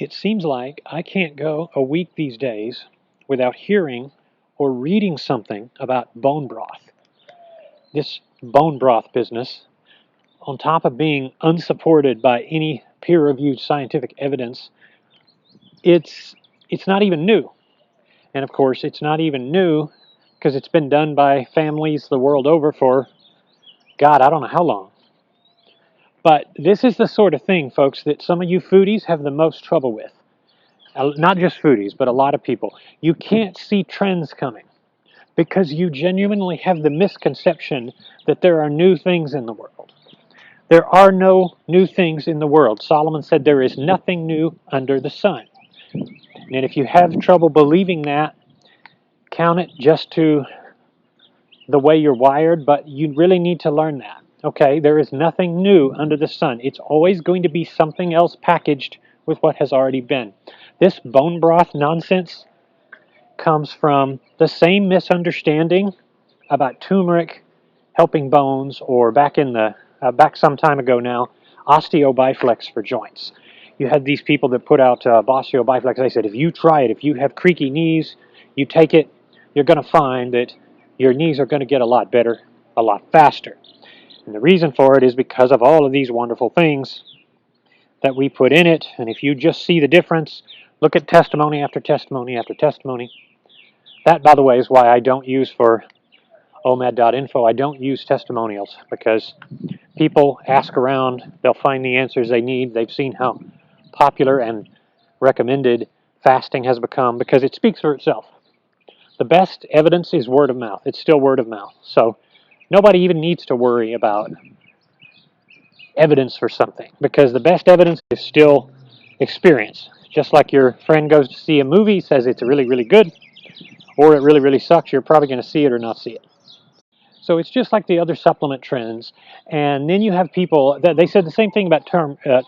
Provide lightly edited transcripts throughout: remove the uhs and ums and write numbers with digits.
It seems like I can't go a week these days without hearing or reading something about bone broth. This bone broth business, on top of being unsupported by any peer-reviewed scientific evidence, it's not even new. And of course, it's not even new because it's been done by families the world over for, God, I don't know how long. But this is the sort of thing, folks, that some of you foodies have the most trouble with. Not just foodies, but a lot of people. You can't see trends coming because you genuinely have the misconception that there are new things in the world. There are no new things in the world. Solomon said there is nothing new under the sun. And if you have trouble believing that, count it just to the way you're wired, but you really need to learn that. Okay, there is nothing new under the sun. It's always going to be something else packaged with what has already been. This bone broth nonsense comes from the same misunderstanding about turmeric helping bones, or back some time ago now, osteobiflex for joints. You had these people that put out osteobiflex. They said, if you try it, if you have creaky knees, you take it, you're going to find that your knees are going to get a lot better, a lot faster. And the reason for it is because of all of these wonderful things that we put in it. And if you just see the difference, look at testimony after testimony after testimony. That, by the way, is why I don't use for omad.info. I don't use testimonials because people ask around, they'll find the answers they need. They've seen how popular and recommended fasting has become because it speaks for itself. The best evidence is word of mouth. It's still word of mouth. So nobody even needs to worry about evidence for something because the best evidence is still experience. Just like your friend goes to see a movie, says it's really, really good, or it really, really sucks, you're probably going to see it or not see it. So it's just like the other supplement trends. And then you have people that they said the same thing about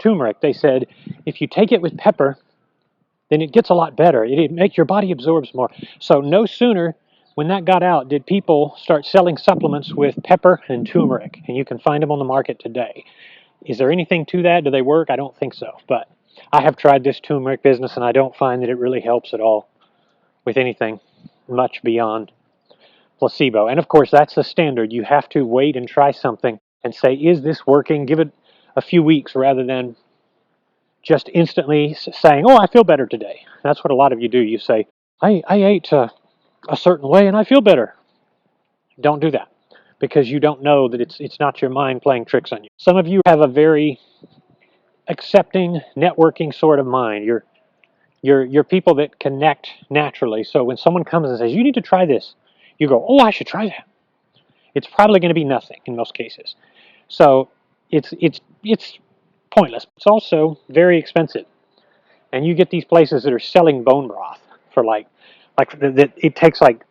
turmeric. They said if you take it with pepper, then it gets a lot better. It makes your body absorbs more. So no sooner when that got out did people start selling supplements with pepper and turmeric, and you can find them on the market today. Is there anything to that? Do they work? I don't think so. But I have tried this turmeric business, and I don't find that it really helps at all with anything much beyond placebo. And of course, that's the standard. You have to wait and try something and say, is this working? Give it a few weeks rather than just instantly saying, oh, I feel better today. That's what a lot of you do. You say, I ate a certain way and I feel better. Don't do that because you don't know that it's not your mind playing tricks on you. Some of you have a very accepting, networking sort of mind. You're people that connect naturally. So when someone comes and says, you need to try this, you go, oh, I should try that. It's probably going to be nothing in most cases. So it's pointless. It's also very expensive. And you get these places that are selling bone broth for like it takes like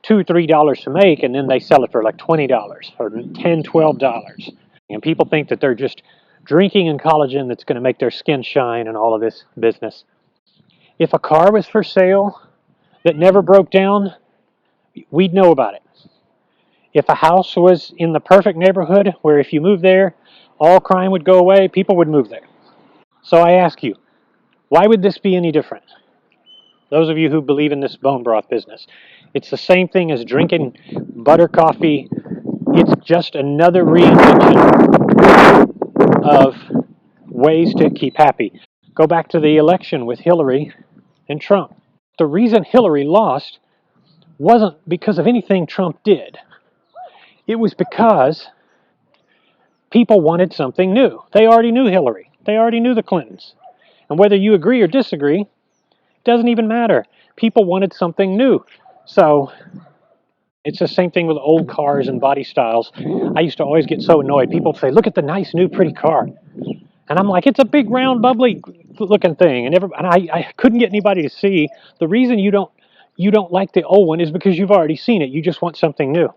$2-3 to make, and then they sell it for like $20 or $10-12. And people think that they're just drinking in collagen that's going to make their skin shine and all of this business. If a car was for sale that never broke down, we'd know about it. If a house was in the perfect neighborhood where if you moved there, all crime would go away, people would move there. So I ask you, why would this be any different? Those of you who believe in this bone broth business, it's the same thing as drinking butter coffee. It's just another reinvention of ways to keep happy. Go back to the election with Hillary and Trump. The reason Hillary lost wasn't because of anything Trump did. It was because people wanted something new. They already knew Hillary. They already knew the Clintons. And whether you agree or disagree, doesn't even matter. People wanted something new. So it's the same thing with old cars and body styles. I used to always get so annoyed. People would say, look at the nice, new, pretty car. And I'm like, it's a big, round, bubbly looking thing. And I couldn't get anybody to see the reason you don't like the old one is because you've already seen it. You just want something new.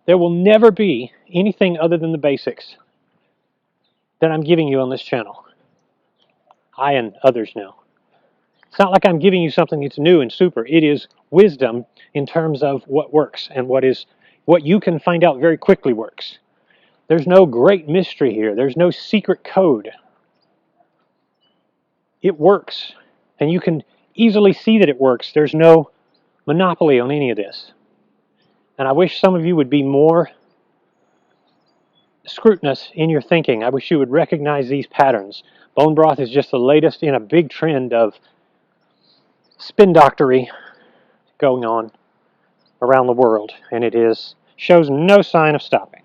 There will never be anything other than the basics that I'm giving you on this channel. I and others know. It's not like I'm giving you something that's new and super. It is wisdom in terms of what works and what you can find out very quickly works. There's no great mystery here. There's no secret code. it works. And you can easily see that it works. There's no monopoly on any of this. And I wish some of you would be more scrutinous in your thinking. I wish you would recognize these patterns. Bone broth is just the latest in a big trend of spin doctory going on around the world, and it shows no sign of stopping.